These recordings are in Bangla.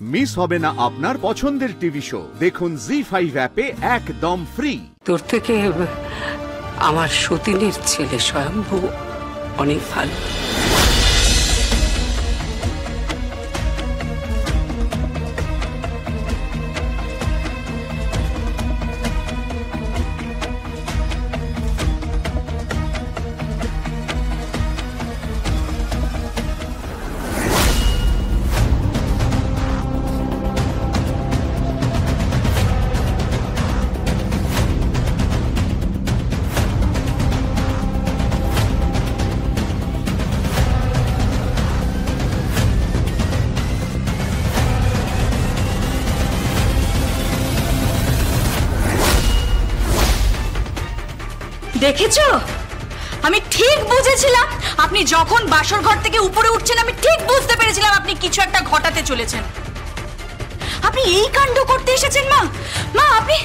মিস হবে না আপনার পছন্দের টিভি শো। দেখুন জি5 অ্যাপে একদম ফ্রি। তোর থেকে আমার সতীনের ছেলে স্বয়ম্ভু অনেক ভালো। দেখেছো, আমি ঠিক বুঝেছিলাম। আপনি যখন বাসর ঘর থেকে উপরে উঠছেন আমি ঠিক বুঝতে পেরেছিলাম আপনি কিছু একটা ঘটাতে চলেছেন। আপনি এই কাণ্ড করতে এসেছেন মা। মা আপনি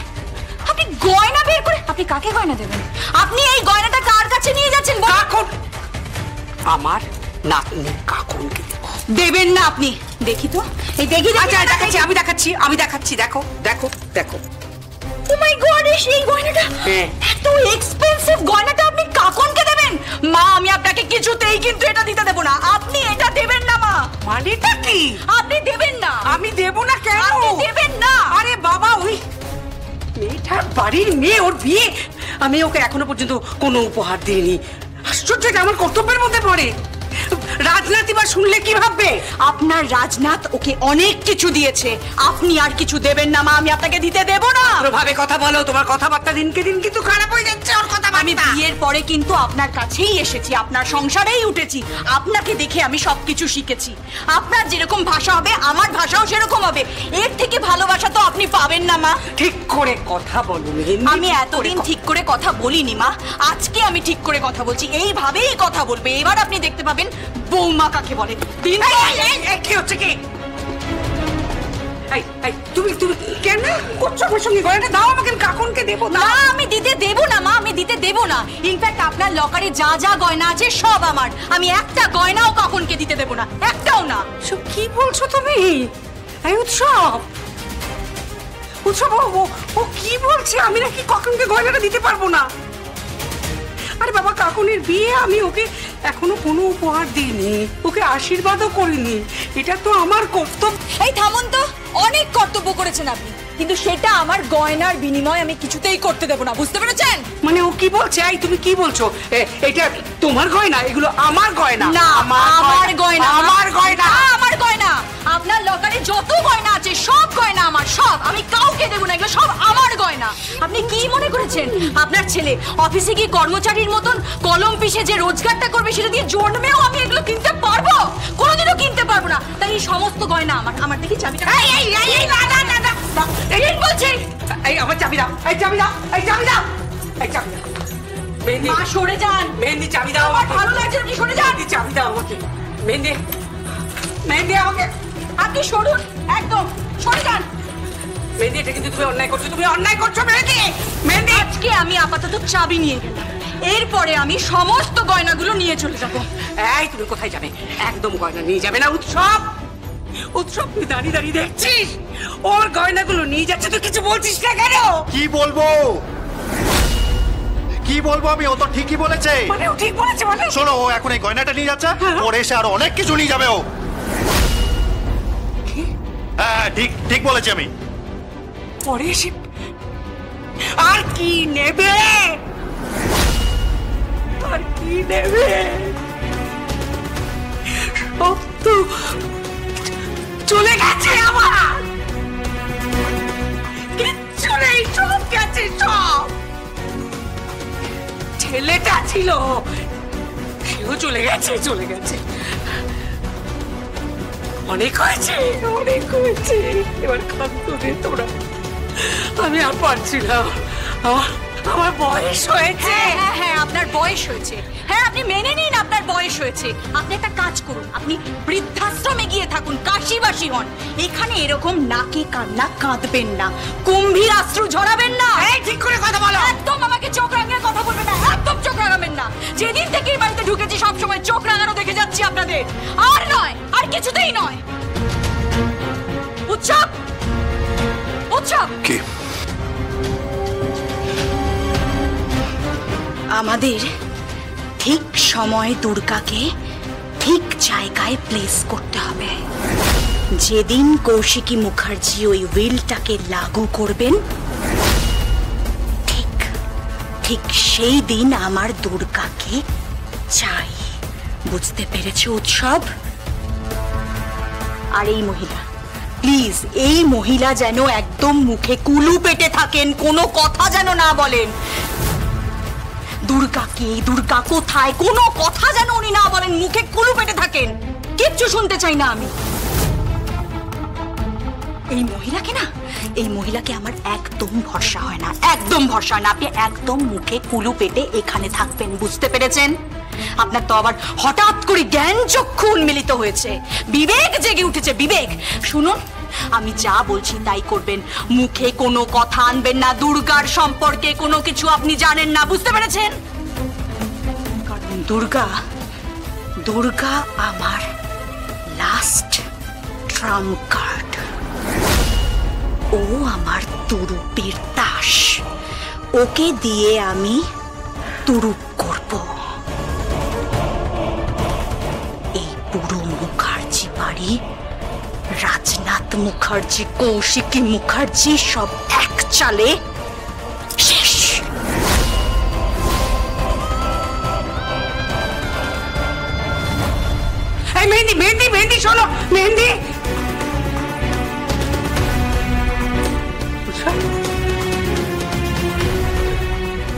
আপনি গয়না বের করে আপনি কাকে গয়না দেবেন? আপনি এই গয়নাটা কার কাছে নিয়ে যাচ্ছেন? কাকুন, আমার নাতনি কাকুনকে দেবেন না আপনি। দেখি তো, এই দেখি। আচ্ছা দেখাচ্ছি, আমি দেখাচ্ছি। দেখো দেখো দেখো। ও মাই গড, এই গয়নাটা, এত এক্সপেন্সিভ গয়নাটা আপনি কাকুনকে দেবেন? মা আমি আপনাকে কিছুতেই কিন্তু এটা দিতে দেব না। আপনি এটা দেবেন না মা। মানেটা কি? আপনি দেবেন না। আমি দেব না কেন? আপনি দেবেন না। আরে বাবা, ওই মেয়েটার বাড়ির মেয়ে, ওর বিয়ে, আমি ওকে এখনো পর্যন্ত কোনো উপহার দিইনি। আশ্চর্য, এটা আমার কর্তব্যের মধ্যে পড়ে। রাজনাথ এবার শুনলে কি ভাববে? আপনার রাজনাথ ওকে অনেক কিছু দিয়েছে, আপনি আর কিছু দেবেন না মা। আমি আপনাকে দিতে দেব না। ভাবে কথা বলো, তোমার কথাবার্তা দিনকে দিন কিন্তু খারাপ হয়ে যাচ্ছে। ওর কথা আমি বিয়ের পরে কিন্তু আপনার কাছেই এসেছি, আপনার সংসারেই উঠেছি। আপনাকে দেখে আমি সবকিছু শিখেছি। আপনার যেরকম ভাষা হবে আমার ভাষাও সেরকম হবে। এর থেকে ভালোবাসা তো আপনি পাবেন না মা। ঠিক করে কথা বলো। আমি এতদিন ঠিক করে কথা বলিনি মা, আজকে আমি ঠিক করে কথা বলছি। এইভাবেই কথা বলবে। এবার আপনি দেখতে পাবেন বৌমা কাকে বলে। কি হচ্ছে কি? তুমি কেন করছো আমার সঙ্গে? গয়নাটা দাও আমাকে, কাকুনকে দেবো না। আমি দিতে দেব না মা, আমি দিতে দেব না। ইনফ্যাক্ট আপনার লকারে যা যা গয়না আছে সব আমার। আমি একটা গয়নাও কাকুনকে দিতে দেব না, একটাও না। সব কি বলছো তুমি? এই উৎসব ও কি বলছে? আমি নাকি কাকুনকে গয়নাটা দিতে পারবো না? আরে বাবা, কাকুনের বিয়ে, আমি ওকে এখনো কোনো উপহার দিইনি, ওকে আশীর্বাদও করিনি। এটা তো আমার কর্তব্য। এই থামুন তো, অনেক কর্তব্য করেছেন আপনি, কিন্তু সেটা আমার গয়নার বিনিময় আমি কিছুতেই করতে দেব না, বুঝতে পেরেছেন? মানে ও কি বলছে? এই তুমি কি বলছো? এটা তোমার গয়না? এগুলো আমার গয়না না, আমার গয়না। আমার গয়না, আমার গয়না। আপনার লকারে যত গয়না আছে সব গয়না আমার, সব। আমি কাউকে দেব না, এগুলো সব আমার গয়না। আপনি কি মনে করেছেন আপনার ছেলে অফিসে গিয়ে কর্মচারীর মতন কলম পিষে যে রোজগারটা করবে সেটা দিয়ে জন্মেও আমি এগুলো কিনতে পারবো? কোনোদিনও কিনতে পারবো না। তাই এই সমস্ত গয়না আমার। আমার দেখি চাবিটা। বলছি, এই আমার চাবি দাও, এই চাবি দাও, এই চাবি দাও, এই চাবি দাও। মেহেন্দি, মা সরে যান। মেহেন্দি চাবি দাও। আমার ভালো লাগছে, আপনি সরে যান। চাবি দাও আমাকে। মেহেন্দি, মেহেন্দি আমাকে। আপনি সরুন, একদম সরে যান। মেহেন্দি, এটা কিন্তু তুমি অন্যায় করছো, তুমি অন্যায় করছো মেহেন্দি। মেহেন্দি, আজকে আমি আপাতত চাবি নিয়ে গেলাম, এরপরে আমি সমস্ত গয়নাগুলো নিয়ে চলে যাবো। এই তুমি কোথায় যাবে? একদম গয়না নিয়ে যাবে না। উৎসব, উৎসব তুই দাঁড়িয়ে দাঁড়িয়ে দেখছিস ওর গয়নাগুলো নিয়ে যাচ্ছে, তুই কিছু বলছিস না কেন? কি বলবো আমি? ও তো ঠিকই বলেছে। মানে ও ঠিক বলেছে? মানে শোনো, ও এখন এই গয়নাটা নিয়ে যাচ্ছে, পরে এসে আরো অনেক কিছু নিয়ে যাবে ও। হ্যাঁ, ঠিক বলেছি আমি। পরে এসে আর কি নেবে? আর কি নেবে? সব তো চলে গেছে আমার, কিচ্ছু নেই, সব গেছে, সব। ছেলেটা ছিল সেও চলে গেছে, চলে গেছে। অনেক হয়েছে, অনেক হয়েছে। এবার কাঁদতো রে তোরা, আমি আর পারছি না। আমার বয়স হয়েছে। হ্যাঁ হ্যাঁ, আপনার বয়স হয়েছে। হ্যাঁ, আপনি মেনে নিন আপনার বয়স হয়েছে। আপনি একটা কাজ করুন, আপনি বৃদ্ধাশ্রমে গিয়ে থাকুন, কাশিবাসী হন। এখানে এরকম নাকে কান্না কাঁদবেন না, কুম্ভীর অশ্রু ঝরাবেন না। এই ঠিক করে কথা বলো। একদম আমাকে চোখ রাঙিয়ে কথা বলবেন না, একদম চোখ রাঙাবেন না। যেদিন থেকে এই বাড়িতে ঢুকেছি সবসময় চোখ রাঙানো দেখে যাচ্ছি আপনাদের। আর নয়, আর কিছুতেই নয়। উৎসব, উৎসব, কি আমাদের ঠিক সময়ে দুর্গাকে ঠিক জায়গায় প্লেস করতে হবে। যেদিন কৌশিকী মুখার্জি ওই উইলটাকে লাগু করবেন, ঠিক ঠিক সেই দিন আমার দুর্গাকে চাই। বুঝতে পেরেছো উৎসব? আর এই মহিলা, প্লিজ এই মহিলা যেন একদম মুখে কুলু পেটে থাকেন, কোনো কথা যেন না বলেন। দুর্গা কে, দুর্গা কোথায়, কোনো কথা যেন উনি না বলেন, মুখে কুলু পেটে থাকেন। কিচ্ছু শুনতে চাই না আমি। এই মহিলাকে না, এই মহিলাকে আমার একদম ভরসা হয় না, একদম ভরসা হয় না। আপনি একদম মুখে কুলু পেটে এখানে থাকবেন, বুঝতে পেরেছেন? আপনার তো আবার হঠাৎ করে জ্ঞান চক্ষু উন্মিলিত হয়েছে, বিবেক জেগে উঠেছে, বিবেক। শুনুন, আমি যা বলছি তাই করবেন, মুখে কোনো কথা আনবেন না, দুর্গার সম্পর্কে কোনো কিছু আপনি জানেন না, বুঝতে পেরেছেন? কারণ দুর্গা, দুর্গা আমার লাস্ট ট্রাম্প কার্ড। ও আমার তুরুপের তাস, ওকে দিয়ে আমি তুরুপ করব। এই পুরো মুখার্জি বাড়ি, রাজনাথ মুখার্জি, কৌশিকী মুখার্জি সব এক চালে শেষ। এই মেহেন্দি, মেহেন্দি, মেহেন্দি, শোনো মেহেন্দি।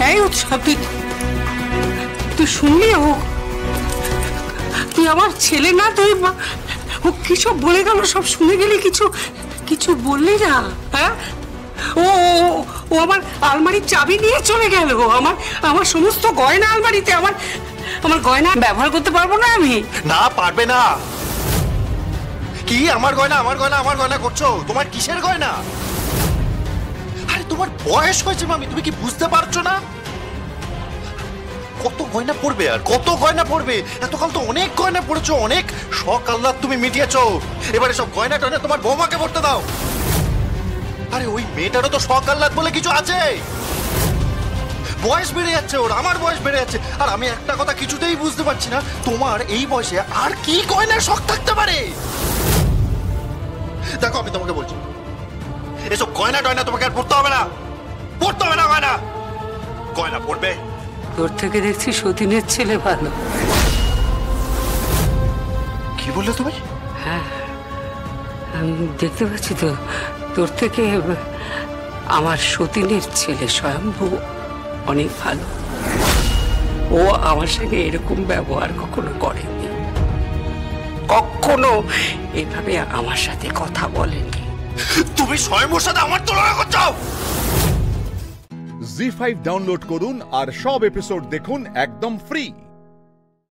এই উৎসব, তুই শুনলি? তুই আমার ছেলে না? তুই ও কি সব বলে গেল, সব শুনে গেলি? কিছু কিছু বললি না? হ্যাঁ, ও ও আমার আলমারির চাবি নিয়ে চলে গেল। আমার সমস্ত গয়না আলমারিতে। আমার গয়না ব্যবহার করতে পারবো না আমি? না, পারবে না। কি আমার গয়না, আমার গয়না, আমার গয়না করছো? তোমার কিসের গয়না? আরে তোমার বয়স হয়েছে মামি, তুমি কি বুঝতে পারছো না? কত গয়না পড়বে আর কত গয়না পড়বে? এতকাল তো অনেক গয়না পড়েছো, অনেক শখ আহ্লাদ তুমি মিটিয়েছো। এবারে সব গয়না টয়না তোমার বৌমাকে পড়তে দাও। আরে ওই মেয়েটারও তো শখ আহ্লাদ বলে কিছু আছে। বয়স বেড়ে যাচ্ছে ওর, আমার বয়স বেড়ে যাচ্ছে। আর আমি একটা কথা কিছুতেই বুঝতে পারছি না, তোমার এই বয়সে আর কি গয়নার শখ থাকতে পারে? দেখো, আমি তোমাকে বলছি, এসব গয়না টয়না তোমাকে আর পড়তে হবে না, পড়তে হবে না গয়না। গয়না পড়বে তোর থেকে দেখছি সতীনের ছেলে ভালো। কি বললে তুমি? হ্যাঁ, আমি দেখতে পাচ্ছি তো, তোর থেকে আমার সতীনের ছেলে স্বয়ম্ভু অনেক ভালো। ও আমার সঙ্গে এরকম ব্যবহার কখনো করেনি, কখনো এভাবে আমার সাথে কথা বলেনি। তুমি স্বয়ম্ভুর সাথে আমার তুলনা করছো? জি5 ডাউনলোড করুন আর সব এপিসোড দেখুন একদম ফ্রি।